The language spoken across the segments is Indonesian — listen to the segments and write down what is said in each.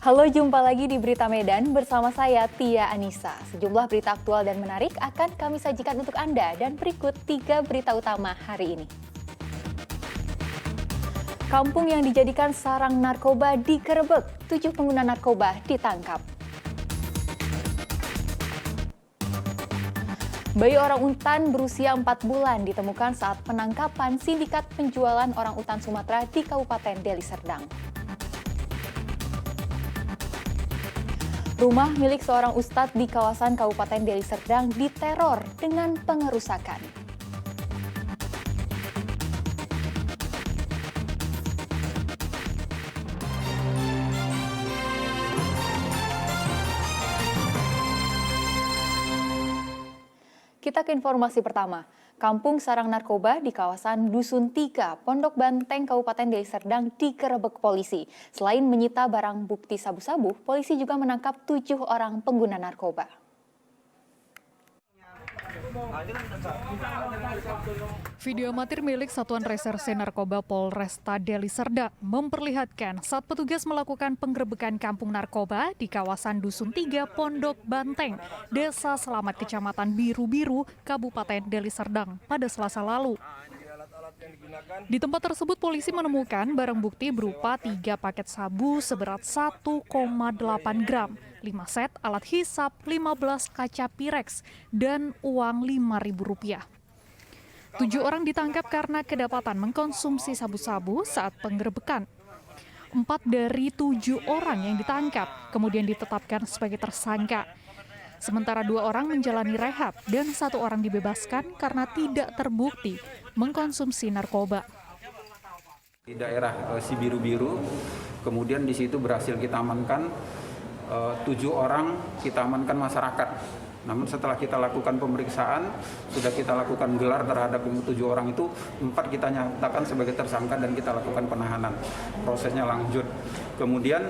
Halo, jumpa lagi di Berita Medan bersama saya Tia Anissa. Sejumlah berita aktual dan menarik akan kami sajikan untuk Anda dan berikut 3 berita utama hari ini. Kampung yang dijadikan sarang narkoba digerebek, 7 pengguna narkoba ditangkap. Bayi orang utan berusia 4 bulan ditemukan saat penangkapan sindikat penjualan orang utan Sumatera di Kabupaten Deli Serdang. Rumah milik seorang ustadz di kawasan Kabupaten Deli Serdang diteror dengan pengerusakan. Kita ke informasi pertama. Kampung sarang narkoba di kawasan Dusun 3, Pondok Banteng, Kabupaten Deli Serdang digerebek polisi. Selain menyita barang bukti sabu-sabu, polisi juga menangkap 7 orang pengguna narkoba. Video amatir milik Satuan Reserse Narkoba Polresta Deli Serdang memperlihatkan saat petugas melakukan penggerebekan kampung narkoba di kawasan Dusun 3, Pondok Banteng, Desa Selamat, Kecamatan Biru-Biru, Kabupaten Deli Serdang pada Selasa lalu. Di tempat tersebut polisi menemukan barang bukti berupa 3 paket sabu seberat 1,8 gram, 5 set alat hisap, 15 kaca Pirex, dan uang Rp5.000. 7 orang ditangkap karena kedapatan mengkonsumsi sabu-sabu saat penggerebekan. 4 dari 7 orang yang ditangkap kemudian ditetapkan sebagai tersangka. Sementara 2 orang menjalani rehab dan 1 orang dibebaskan karena tidak terbukti mengkonsumsi narkoba. Di daerah si Biru-Biru, kemudian di situ berhasil kita amankan 7 orang, kita amankan masyarakat. Namun setelah kita lakukan pemeriksaan, sudah kita lakukan gelar terhadap 7 orang itu, 4 kita nyatakan sebagai tersangka dan kita lakukan penahanan. Prosesnya lanjut. Kemudian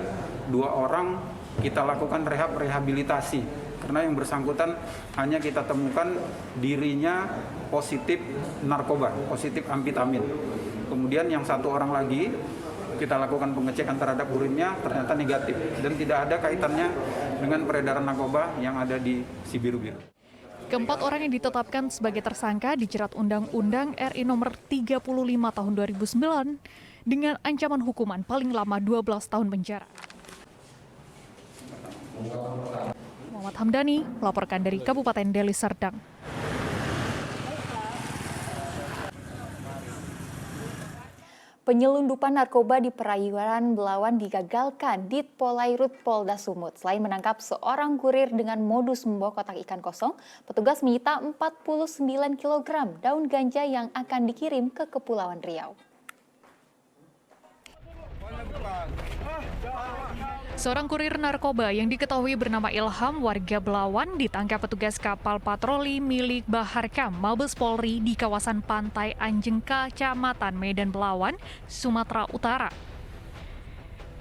2 orang kita lakukan rehabilitasi karena yang bersangkutan hanya kita temukan dirinya positif narkoba, positif amfetamin. Kemudian yang 1 orang lagi kita lakukan pengecekan terhadap urinnya, ternyata negatif dan tidak ada kaitannya dengan peredaran narkoba yang ada di si Biru-Biru. Keempat orang yang ditetapkan sebagai tersangka dijerat Undang-Undang RI Nomor 35 Tahun 2009 dengan ancaman hukuman paling lama 12 tahun penjara. Muhammad Hamdani melaporkan dari Kabupaten Deli Serdang. Penyelundupan narkoba di perairan Belawan digagalkan di Polairut Polda Sumut. Selain menangkap seorang kurir dengan modus membawa kotak ikan kosong, petugas menyita 49 kg daun ganja yang akan dikirim ke Kepulauan Riau. Seorang kurir narkoba yang diketahui bernama Ilham warga Belawan ditangkap petugas kapal patroli milik Baharkam Mabes Polri di kawasan Pantai Anjengka, Kecamatan Medan Belawan, Sumatera Utara.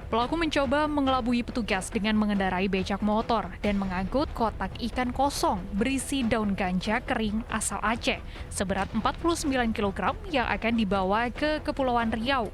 Pelaku mencoba mengelabui petugas dengan mengendarai becak motor dan mengangkut kotak ikan kosong berisi daun ganja kering asal Aceh seberat 49 kg yang akan dibawa ke Kepulauan Riau.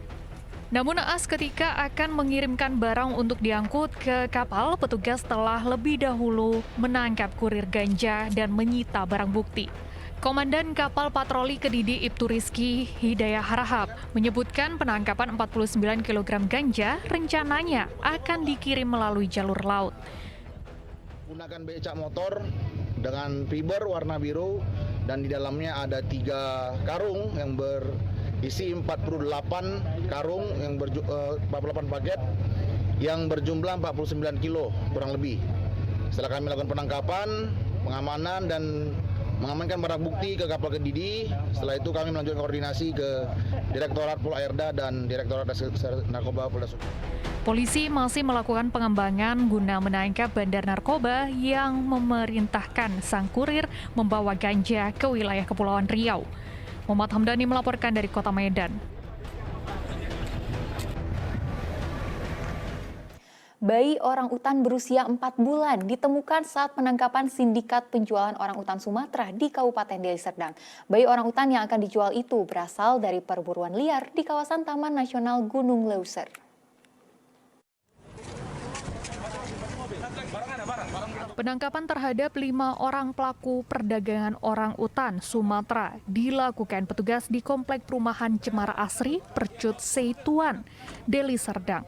Namun naas ketika akan mengirimkan barang untuk diangkut ke kapal, petugas telah lebih dahulu menangkap kurir ganja dan menyita barang bukti. Komandan Kapal Patroli Kedidi Ibtu Rizky Hidayah Harahap menyebutkan penangkapan 49 kg ganja rencananya akan dikirim melalui jalur laut. Gunakan becak motor dengan fiber warna biru dan di dalamnya ada 3 karung yang berisi 48 karung yang 48 paket yang berjumlah 49 kilo kurang lebih. Setelah kami lakukan penangkapan, pengamanan dan mengamankan barang bukti ke kapal Kedidi, setelah itu kami melanjutkan koordinasi ke Direktorat Pol Airda dan Direktorat Reserse Narkoba Polda Sumut. Polisi masih melakukan pengembangan guna menangkap bandar narkoba yang memerintahkan sang kurir membawa ganja ke wilayah Kepulauan Riau. Muhammad Hamdani melaporkan dari Kota Medan. Bayi orang utan berusia 4 bulan ditemukan saat penangkapan sindikat penjualan orang utan Sumatera di Kabupaten Deli Serdang. Bayi orang utan yang akan dijual itu berasal dari perburuan liar di kawasan Taman Nasional Gunung Leuser. Penangkapan terhadap 5 orang pelaku perdagangan orang utan Sumatera dilakukan petugas di Komplek Perumahan Cemara Asri, Percut Seituan, Deli Serdang.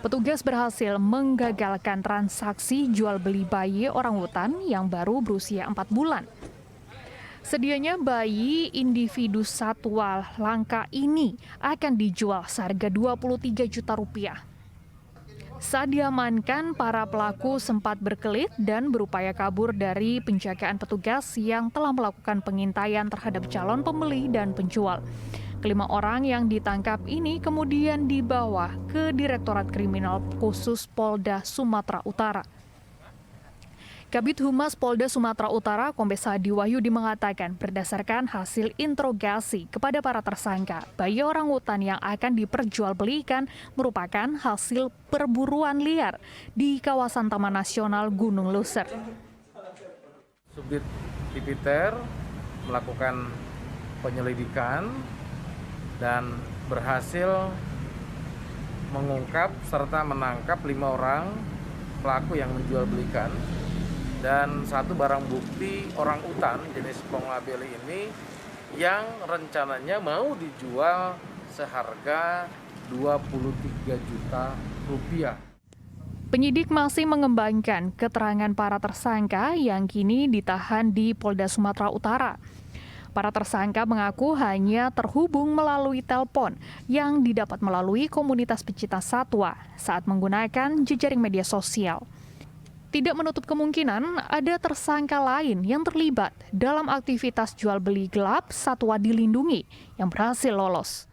Petugas berhasil menggagalkan transaksi jual beli bayi orang utan yang baru berusia 4 bulan. Sedianya bayi individu satwa langka ini akan dijual seharga Rp23 juta. Saat diamankan, para pelaku sempat berkelit dan berupaya kabur dari penjagaan petugas yang telah melakukan pengintaian terhadap calon pembeli dan penjual. Kelima orang yang ditangkap ini kemudian dibawa ke Direktorat Kriminal Khusus Polda Sumatera Utara. Kabid Humas Polda Sumatera Utara, Kombes Hadi Wahyudi mengatakan berdasarkan hasil interogasi kepada para tersangka, bayi orang utan yang akan diperjualbelikan merupakan hasil perburuan liar di kawasan Taman Nasional Gunung Luser. Subdit Tipiter melakukan penyelidikan dan berhasil mengungkap serta menangkap 5 orang pelaku yang menjual belikan. Dan 1 barang bukti orang utan jenis pongabele ini yang rencananya mau dijual seharga Rp23 juta. Penyidik masih mengembangkan keterangan para tersangka yang kini ditahan di Polda Sumatera Utara. Para tersangka mengaku hanya terhubung melalui telepon yang didapat melalui komunitas pecinta satwa saat menggunakan jejaring media sosial. Tidak menutup kemungkinan ada tersangka lain yang terlibat dalam aktivitas jual beli gelap satwa dilindungi yang berhasil lolos.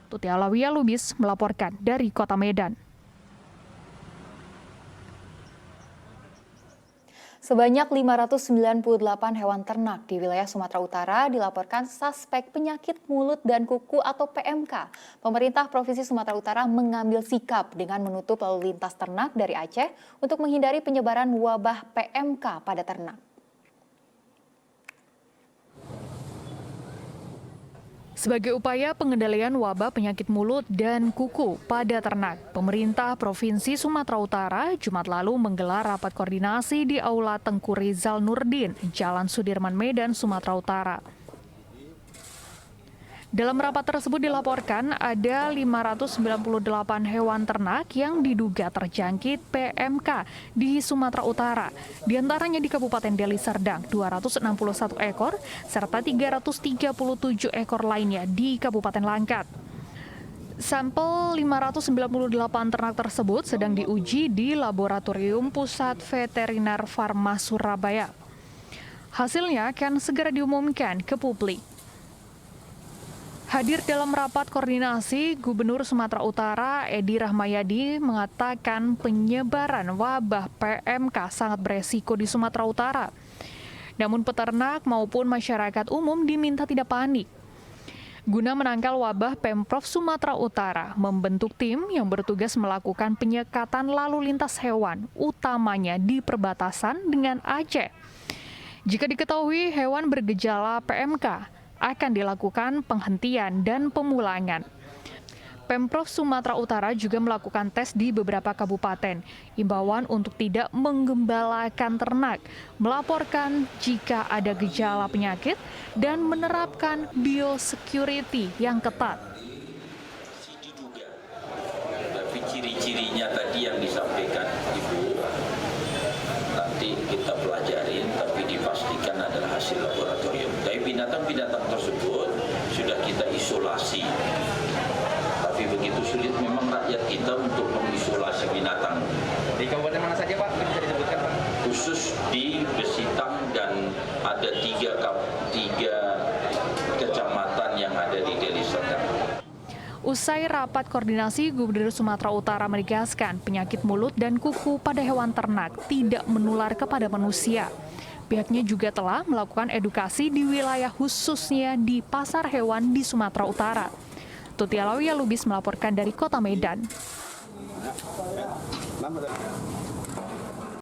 Tuti Alawiyah Lubis melaporkan dari Kota Medan. Sebanyak 598 hewan ternak di wilayah Sumatera Utara dilaporkan suspek penyakit mulut dan kuku atau PMK. Pemerintah Provinsi Sumatera Utara mengambil sikap dengan menutup lalu lintas ternak dari Aceh untuk menghindari penyebaran wabah PMK pada ternak. Sebagai upaya pengendalian wabah penyakit mulut dan kuku pada ternak, pemerintah Provinsi Sumatera Utara Jumat lalu menggelar rapat koordinasi di Aula Tengku Rizal Nurdin, Jalan Sudirman, Medan, Sumatera Utara. Dalam rapat tersebut dilaporkan ada 598 hewan ternak yang diduga terjangkit PMK di Sumatera Utara. Di antaranya di Kabupaten Deli Serdang 261 ekor, serta 337 ekor lainnya di Kabupaten Langkat. Sampel 598 ternak tersebut sedang diuji di Laboratorium Pusat Veteriner Farma Surabaya. Hasilnya akan segera diumumkan ke publik. Hadir dalam rapat koordinasi, Gubernur Sumatera Utara Edi Rahmayadi mengatakan penyebaran wabah PMK sangat beresiko di Sumatera Utara. Namun peternak maupun masyarakat umum diminta tidak panik. Guna menangkal wabah, Pemprov Sumatera Utara membentuk tim yang bertugas melakukan penyekatan lalu lintas hewan, utamanya di perbatasan dengan Aceh. Jika diketahui hewan bergejala PMK, akan dilakukan penghentian dan pemulangan. Pemprov Sumatera Utara juga melakukan tes di beberapa kabupaten. Imbauan untuk tidak menggembalakan ternak, melaporkan jika ada gejala penyakit, dan menerapkan biosecurity yang ketat. Tapi ciri-cirinya tadi yang disampaikan Ibu, nanti kita pelajarin, tapi dipastikan adalah hasil laboratorium. Tapi binatang-binatang tersebut sudah kita isolasi. Tapi begitu sulit memang rakyat kita untuk mengisolasi binatang. Di kabupaten mana saja Pak? Bisa disebutkan Pak? Khusus di Besitang dan ada tiga kecamatan yang ada di Deli Serdang. Usai rapat koordinasi, Gubernur Sumatera Utara menegaskan penyakit mulut dan kuku pada hewan ternak tidak menular kepada manusia. Pihaknya juga telah melakukan edukasi di wilayah khususnya di pasar hewan di Sumatera Utara. Tuti Alawiyah Lubis melaporkan dari Kota Medan.